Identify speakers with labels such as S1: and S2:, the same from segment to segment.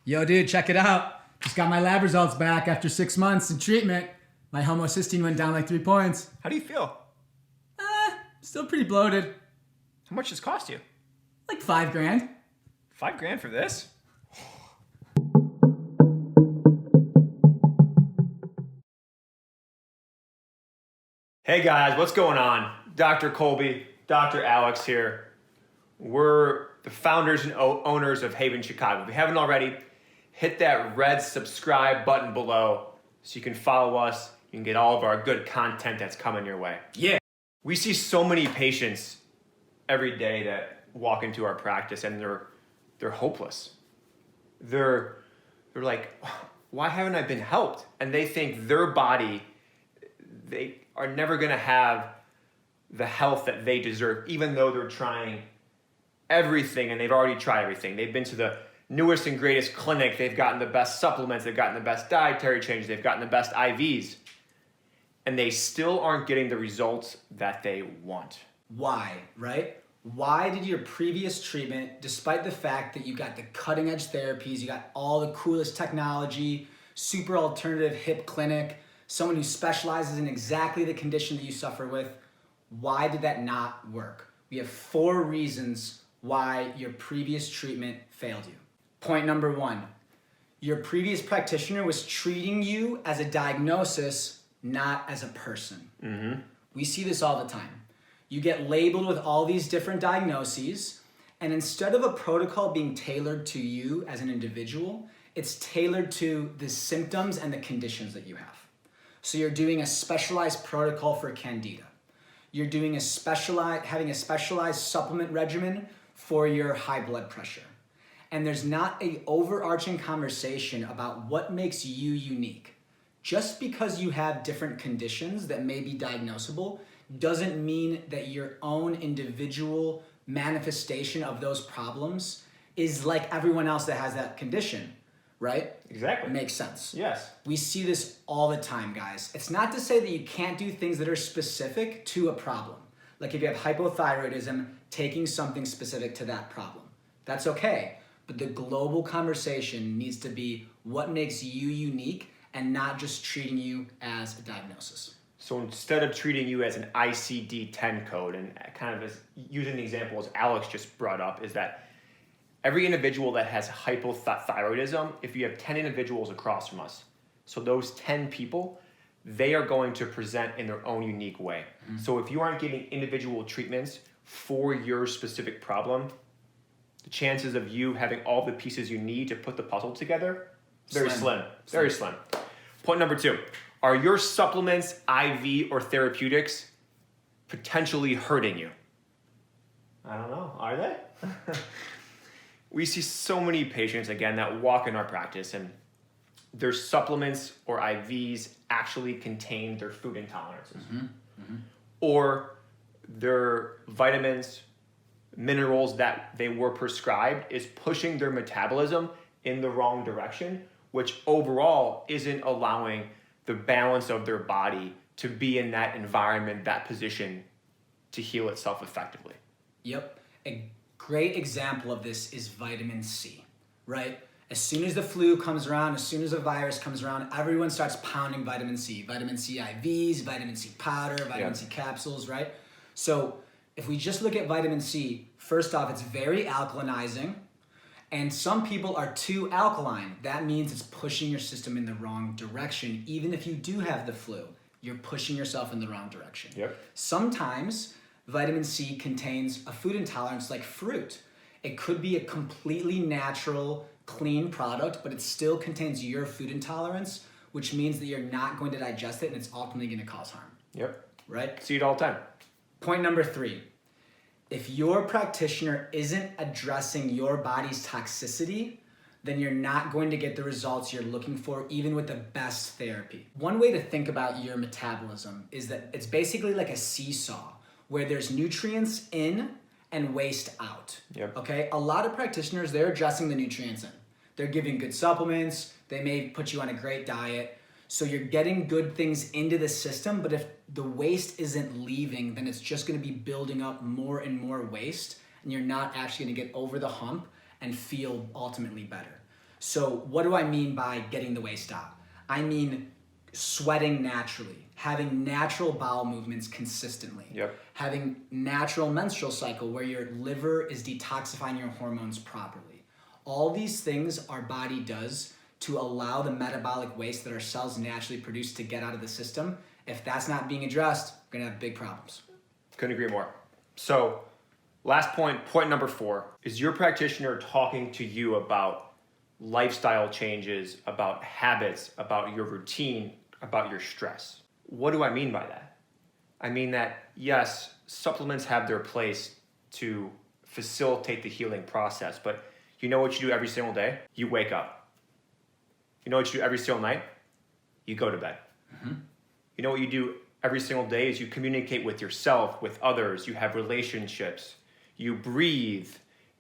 S1: Yo, dude, check it out. Just got my lab results back after 6 months in treatment. My homocysteine went down like 3 points.
S2: How do you feel?
S1: Still pretty bloated.
S2: How much does it cost you?
S1: Like $5,000.
S2: $5,000 for this? Hey guys, what's going on? Dr. Kolby, Dr. Alex here. We're the founders and owners of Haven Chicago. If you haven't already, hit that red subscribe button below so you can follow us. You can get all of our good content that's coming your way.
S1: Yeah.
S2: We see so many patients every day that walk into our practice and they're hopeless. They're like, why haven't I been helped? And they think their body, they are never gonna have the health that they deserve, even though they're trying everything and they've already tried everything. They've been to the newest and greatest clinic, they've gotten the best supplements, they've gotten the best dietary changes, they've gotten the best IVs, and they still aren't getting the results that they want.
S1: Why, right? Why did your previous treatment, despite the fact that you got the cutting edge therapies, you got all the coolest technology, super alternative hip clinic, someone who specializes in exactly the condition that you suffer with, why did that not work? We have 4 reasons why your previous treatment failed you. Point number 1, your previous practitioner was treating you as a diagnosis, not as a person. We see this all the time. You get labeled with all these different diagnoses, and instead of a protocol being tailored to you as an individual, it's tailored to the symptoms and the conditions that you have. So you're doing a specialized protocol for candida. You're doing having a specialized supplement regimen for your high blood pressure. And there's not an overarching conversation about what makes you unique. Just because you have different conditions that may be diagnosable doesn't mean that your own individual manifestation of those problems is like everyone else that has that condition, right?
S2: Exactly.
S1: Makes sense.
S2: Yes.
S1: We see this all the time, guys. It's not to say that you can't do things that are specific to a problem. Like if you have hypothyroidism, taking something specific to that problem. That's okay. But the global conversation needs to be what makes you unique and not just treating you as a diagnosis.
S2: So instead of treating you as an ICD-10 code, and kind of as using the example as Alex just brought up, is that every individual that has hypothyroidism, if you have 10 individuals across from us, so those 10 people, they are going to present in their own unique way. So if you aren't getting individual treatments for your specific problem, the chances of you having all the pieces you need to put the puzzle together, very slim. Very slim. Point number 2, are your supplements, IV, or therapeutics potentially hurting you? I don't know, are they? We see so many patients, again, that walk in our practice and their supplements or IVs actually contain their food intolerances. Or their vitamins, minerals that they were prescribed is pushing their metabolism in the wrong direction, which overall isn't allowing the balance of their body to be in that environment, that position to heal itself effectively.
S1: Yep. A great example of this is vitamin C, right? As soon as the flu comes around, as soon as a virus comes around, everyone starts pounding vitamin C. Vitamin C IVs, vitamin C powder, vitamin C capsules, right? So if we just look at vitamin C, first off, it's very alkalinizing. And some people are too alkaline. That means it's pushing your system in the wrong direction. Even if you do have the flu, you're pushing yourself in the wrong direction. Sometimes vitamin C contains a food intolerance like fruit. It could be a completely natural, clean product, but it still contains your food intolerance, which means that you're not going to digest it and it's ultimately going to cause harm. Right?
S2: See it all the time.
S1: Point number 3. If your practitioner isn't addressing your body's toxicity, then you're not going to get the results you're looking for, even with the best therapy. One way to think about your metabolism is that it's basically like a seesaw, where there's nutrients in and waste out. Okay? A lot of practitioners, they're addressing the nutrients in. They're giving good supplements, they may put you on a great diet, so you're getting good things into the system, but if the waste isn't leaving, then it's just gonna be building up more and more waste, and you're not actually gonna get over the hump and feel ultimately better. So what do I mean by getting the waist out? I mean sweating naturally, having natural bowel movements consistently, having natural menstrual cycle where your liver is detoxifying your hormones properly. All these things our body does to allow the metabolic waste that our cells naturally produce to get out of the system. If that's not being addressed, we're gonna have big problems.
S2: Couldn't agree more. So last point number 4, is your practitioner talking to you about lifestyle changes, about habits, about your routine, about your stress? What do I mean by that? I mean that, yes, supplements have their place to facilitate the healing process, but you know what you do every single day? You wake up. You know what you do every single night? You go to bed. You know what you do every single day is you communicate with yourself, with others, you have relationships, you breathe,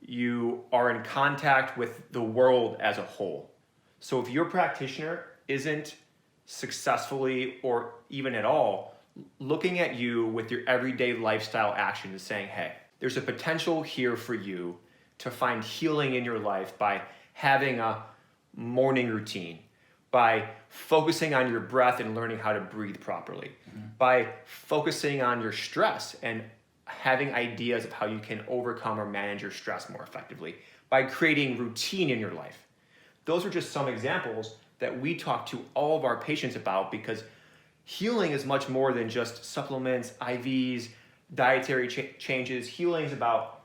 S2: you are in contact with the world as a whole. So if your practitioner isn't successfully or even at all looking at you with your everyday lifestyle actions and saying, hey, there's a potential here for you to find healing in your life by having a morning routine, by focusing on your breath and learning how to breathe properly, by focusing on your stress and having ideas of how you can overcome or manage your stress more effectively, by creating routine in your life. Those are just some examples that we talk to all of our patients about, because healing is much more than just supplements, IVs, dietary changes. Healing is about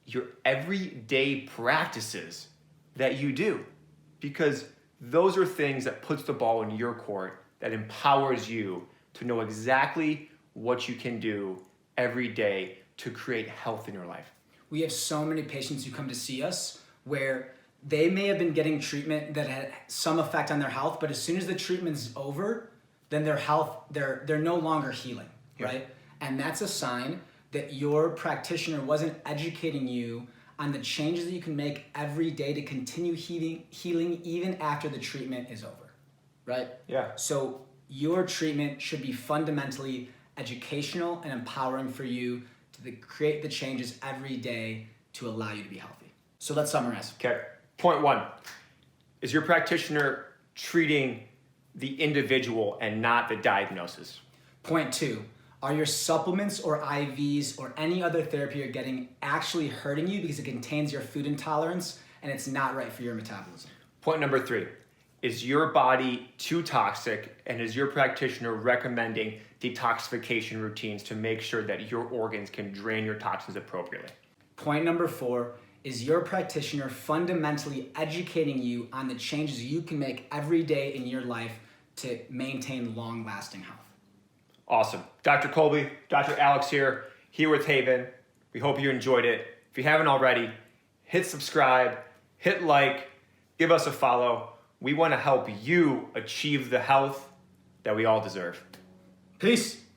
S2: your everyday practices that you do, because those are things that puts the ball in your court, that empowers you to know exactly what you can do every day to create health in your life.
S1: We have so many patients who come to see us where they may have been getting treatment that had some effect on their health, but as soon as the treatment's over, then their health, they're no longer healing, right? And that's a sign that your practitioner wasn't educating you on the changes that you can make every day to continue healing even after the treatment is over, right? So your treatment should be fundamentally educational and empowering for you to create the changes every day to allow you to be healthy. So let's summarize.
S2: Okay. Point 1, is your practitioner treating the individual and not the diagnosis?
S1: Point 2, are your supplements or IVs or any other therapy you're getting actually hurting you because it contains your food intolerance and it's not right for your metabolism?
S2: Point number 3, is your body too toxic, and is your practitioner recommending detoxification routines to make sure that your organs can drain your toxins appropriately?
S1: Point number 4, is your practitioner fundamentally educating you on the changes you can make every day in your life to maintain long-lasting health?
S2: Awesome. Dr. Kolby, Dr. Alex here with Haven. We hope you enjoyed it. If you haven't already, hit subscribe, hit like, give us a follow. We want to help you achieve the health that we all deserve.
S1: Peace.